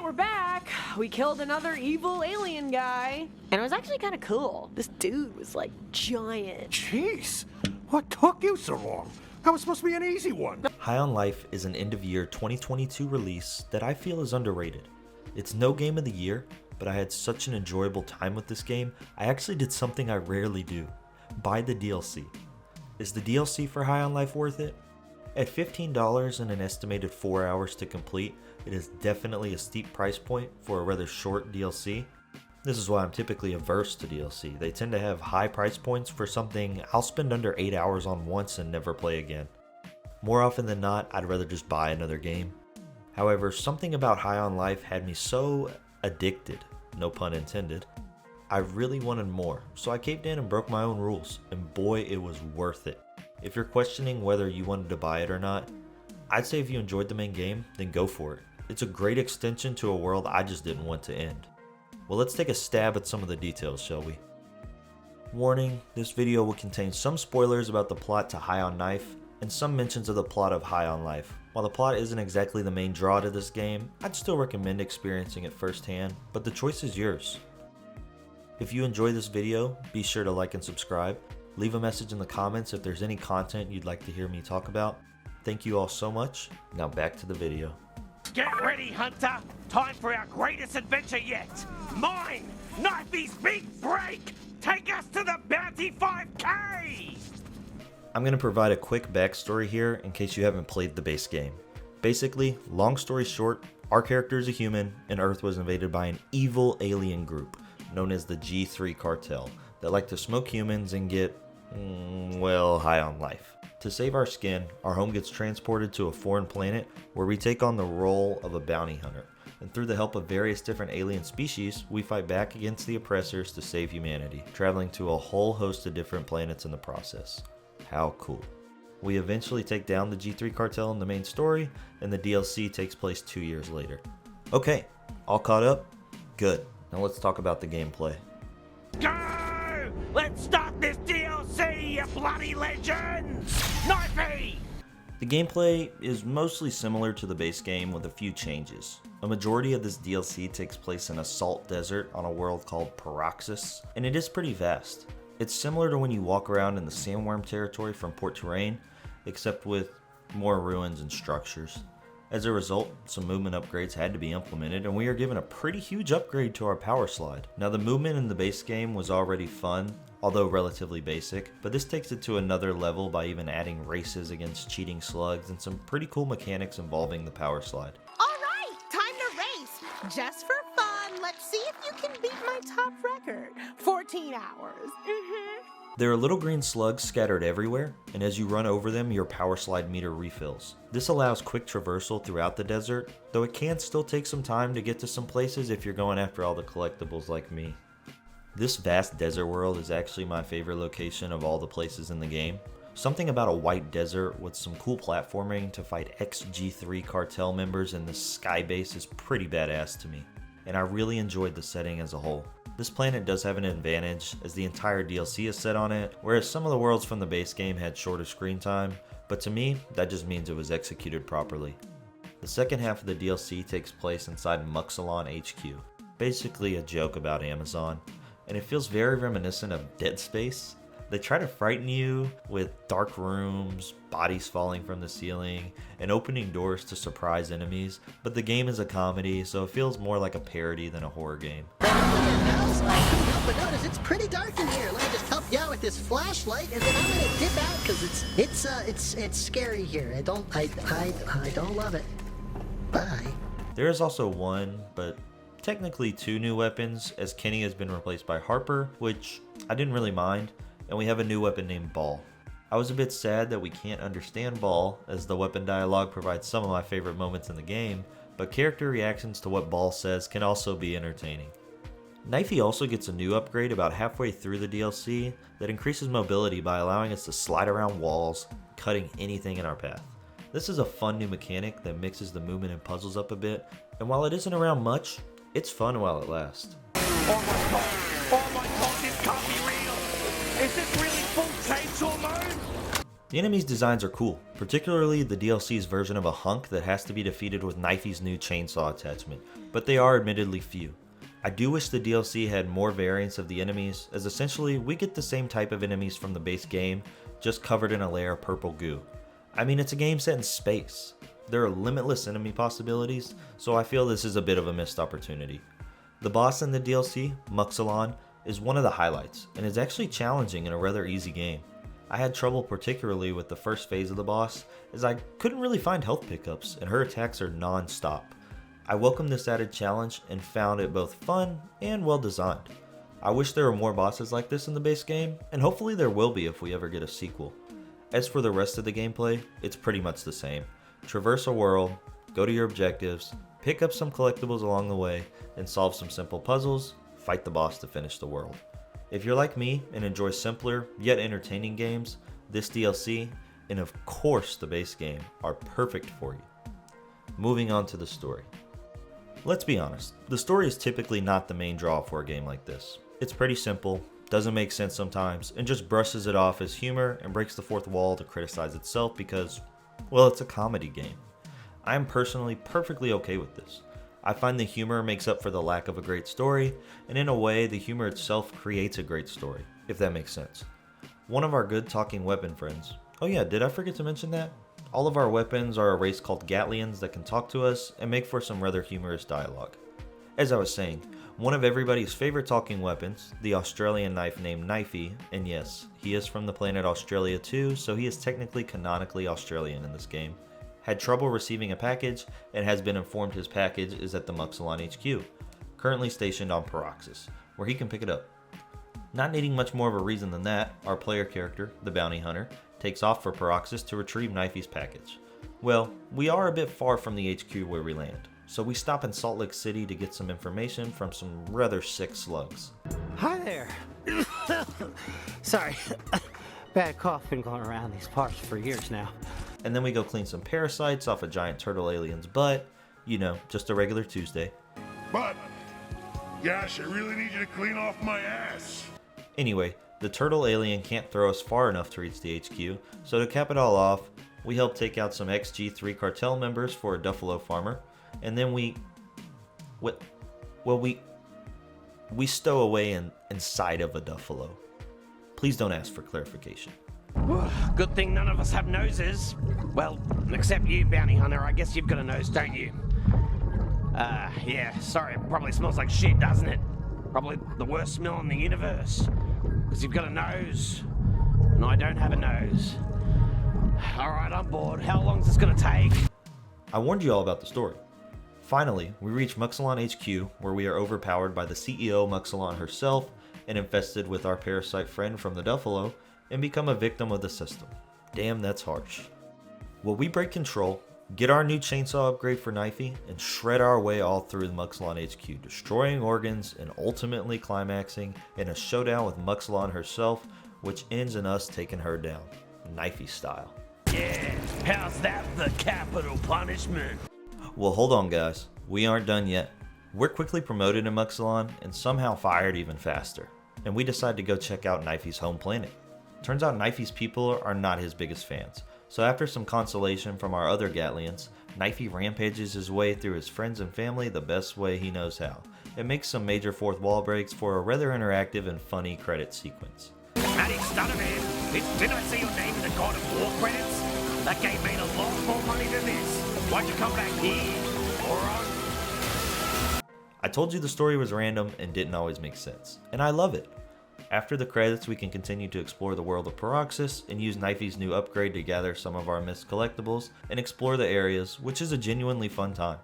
we're back. We killed another evil alien guy. And it was actually kind of cool. This dude was like giant. Jeez, what took you so long? That was supposed to be an easy one. High on Life is an end-of-year 2022 release that I feel is underrated. It's no game of the year, but I had such an enjoyable time with this game, I actually did something I rarely do. Buy the DLC. Is the DLC for High on Life worth it? At $15 and an estimated 4 hours to complete, it is definitely a steep price point for a rather short DLC. This is why I'm typically averse to DLC. They tend to have high price points for something I'll spend under 8 hours on once and never play again. More often than not, I'd rather just buy another game. However, something about High on Life had me so addicted, no pun intended, I really wanted more, so I caved in and broke my own rules, and boy, it was worth it. If you're questioning whether you wanted to buy it or not, I'd say if you enjoyed the main game, then go for it. It's a great extension to a world I just didn't want to end. Well, let's take a stab at some of the details, shall we? Warning, this video will contain some spoilers about the plot to High on Life, and some mentions of the plot of High on Life. While the plot isn't exactly the main draw to this game, I'd still recommend experiencing it firsthand, but the choice is yours. If you enjoy this video, be sure to like and subscribe. Leave a message in the comments if there's any content you'd like to hear me talk about. Thank you all so much. Now back to the video. Get ready, Hunter! Time for our greatest adventure yet! Mine! Knifey's big break! Take us to the Bounty 5K! I'm going to provide a quick backstory here in case you haven't played the base game. Basically, long story short, our character is a human and Earth was invaded by an evil alien group known as the G3 cartel that like to smoke humans and get, well, high on life. To save our skin, our home gets transported to a foreign planet where we take on the role of a bounty hunter. And through the help of various different alien species, we fight back against the oppressors to save humanity, traveling to a whole host of different planets in the process. How cool. We eventually take down the G3 cartel in the main story, and the DLC takes place 2 years later. Okay, all caught up? Good. Now let's talk about the gameplay. Go! Let's start this DLC, you bloody legends! Knifey! The gameplay is mostly similar to the base game with a few changes. A majority of this DLC takes place in a salt desert on a world called Paroxys, and it is pretty vast. It's similar to when you walk around in the sandworm territory from Port Terrain, except with more ruins and structures. As a result, some movement upgrades had to be implemented, and we are given a pretty huge upgrade to our power slide. Now, the movement in the base game was already fun, although relatively basic, but this takes it to another level by even adding races against cheating slugs and some pretty cool mechanics involving the power slide. Alright, time to race! Just for fun, let's see if you can beat my top record. 14 hours. There are little green slugs scattered everywhere, and as you run over them, your power slide meter refills. This allows quick traversal throughout the desert, though it can still take some time to get to some places if you're going after all the collectibles like me. This vast desert world is actually my favorite location of all the places in the game. Something about a white desert with some cool platforming to fight ex-G3 cartel members in the sky base is pretty badass to me, and I really enjoyed the setting as a whole. This planet does have an advantage, as the entire DLC is set on it, whereas some of the worlds from the base game had shorter screen time, but to me, that just means it was executed properly. The second half of the DLC takes place inside Muxalon HQ, basically a joke about Amazon, and it feels very reminiscent of Dead Space. They try to frighten you with dark rooms, bodies falling from the ceiling, and opening doors to surprise enemies, but the game is a comedy, so it feels more like a parody than a horror game. But notice it's pretty dark in here. Let me just help you out with this flashlight, and then I'm gonna dip out because it's scary here. I don't love it. Bye. There is also one, but technically two new weapons, as Kenny has been replaced by Harper, which I didn't really mind, and we have a new weapon named Ball. I was a bit sad that we can't understand Ball, as the weapon dialogue provides some of my favorite moments in the game, but character reactions to what Ball says can also be entertaining. Knifey also gets a new upgrade about halfway through the DLC that increases mobility by allowing us to slide around walls, cutting anything in our path. This is a fun new mechanic that mixes the movement and puzzles up a bit, and while it isn't around much, it's fun while it lasts. Oh my god, this can't be real! Is this really full chainsaw mode? The enemies' designs are cool, particularly the DLC's version of a hunk that has to be defeated with Knifey's new chainsaw attachment, but they are admittedly few. I do wish the DLC had more variants of the enemies, as essentially we get the same type of enemies from the base game, just covered in a layer of purple goo. I mean, it's a game set in space. There are limitless enemy possibilities, so I feel this is a bit of a missed opportunity. The boss in the DLC, Muxalon, is one of the highlights, and is actually challenging in a rather easy game. I had trouble particularly with the first phase of the boss, as I couldn't really find health pickups, and her attacks are non-stop. I welcomed this added challenge and found it both fun and well designed. I wish there were more bosses like this in the base game, and hopefully there will be if we ever get a sequel. As for the rest of the gameplay, it's pretty much the same. Traverse a world, go to your objectives, pick up some collectibles along the way, and solve some simple puzzles, fight the boss to finish the world. If you're like me and enjoy simpler yet entertaining games, this DLC, and of course the base game, are perfect for you. Moving on to the story. Let's be honest, the story is typically not the main draw for a game like this. It's pretty simple, doesn't make sense sometimes, and just brushes it off as humor and breaks the fourth wall to criticize itself because, well, it's a comedy game. I am personally perfectly okay with this. I find the humor makes up for the lack of a great story, and in a way, the humor itself creates a great story, if that makes sense. One of our good talking weapon friends, oh yeah, did I forget to mention that? All of our weapons are a race called Gatlians that can talk to us and make for some rather humorous dialogue. As I was saying, one of everybody's favorite talking weapons, the Australian knife named Knifey, and yes, he is from the planet Australia too, so he is technically canonically Australian in this game, had trouble receiving a package and has been informed his package is at the Muxalon HQ, currently stationed on Paroxys, where he can pick it up. Not needing much more of a reason than that, our player character, the bounty hunter, takes off for Paroxys to retrieve Knifey's package. Well, we are a bit far from the HQ where we land, so we stop in Salt Lake City to get some information from some rather sick slugs. Hi there. Sorry. Bad cough been going around these parts for years now. And then we go clean some parasites off a giant turtle alien's butt. You know, just a regular Tuesday. But, gosh, I really need you to clean off my ass. Anyway, the turtle alien can't throw us far enough to reach the HQ, so to cap it all off, we help take out some XG3 cartel members for a Duffalo farmer, and then we stow away inside of a Duffalo. Please don't ask for clarification. Good thing none of us have noses. Well, except you, bounty hunter. I guess you've got a nose, don't you? Yeah, sorry, it probably smells like shit, doesn't it? Probably the worst smell in the universe. Because you've got a nose, and I don't have a nose. Alright, I'm bored. How long's this gonna take? I warned you all about the story. Finally, we reach Muxalon HQ, where we are overpowered by the CEO Muxalon herself and infested with our parasite friend from the Duffalo, and become a victim of the system. Damn, that's harsh. Well, we break control, get our new chainsaw upgrade for Knifey, and shred our way all through the Muxalon HQ, destroying organs and ultimately climaxing in a showdown with Muxalon herself, which ends in us taking her down, Knifey style. Yeah, how's that the capital punishment? Well, hold on guys, we aren't done yet. We're quickly promoted in Muxalon and somehow fired even faster, and we decide to go check out Knifey's home planet. Turns out Knifey's people are not his biggest fans, so after some consolation from our other Gatlians, Knifey rampages his way through his friends and family the best way he knows how. It makes some major fourth wall breaks for a rather interactive and funny credit sequence. Matty Stunnerman, did I see your name in the God of War credits? That game made a lot more money than this. Why'd you come back here? Moron? I told you the story was random and didn't always make sense, and I love it. After the credits, we can continue to explore the world of Paroxys and use Knifey's new upgrade to gather some of our missed collectibles and explore the areas, which is a genuinely fun time.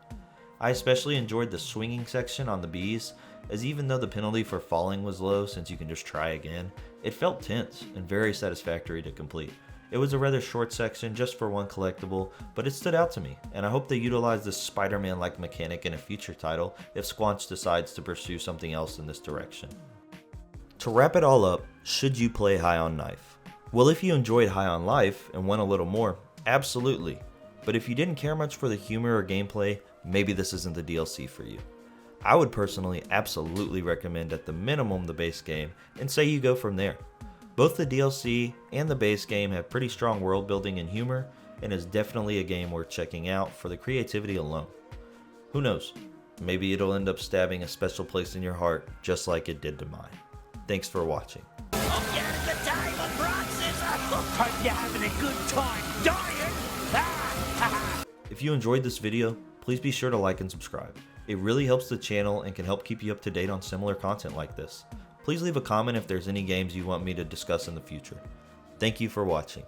I especially enjoyed the swinging section on the bees, as even though the penalty for falling was low since you can just try again, it felt tense and very satisfactory to complete. It was a rather short section just for one collectible, but it stood out to me, and I hope they utilize this Spider-Man-like mechanic in a future title if Squanch decides to pursue something else in this direction. To wrap it all up, should you play High on Knife? Well, if you enjoyed High on Life and want a little more, absolutely. But if you didn't care much for the humor or gameplay, maybe this isn't the DLC for you. I would personally absolutely recommend at the minimum the base game and say you go from there. Both the DLC and the base game have pretty strong world building and humor, and is definitely a game worth checking out for the creativity alone. Who knows, maybe it'll end up stabbing a special place in your heart just like it did to mine. Thanks for watching. Hope you're having a good time on Bronx's. Hope you're having a good time dying. If you enjoyed this video, please be sure to like and subscribe. It really helps the channel and can help keep you up to date on similar content like this. Please leave a comment if there's any games you want me to discuss in the future. Thank you for watching.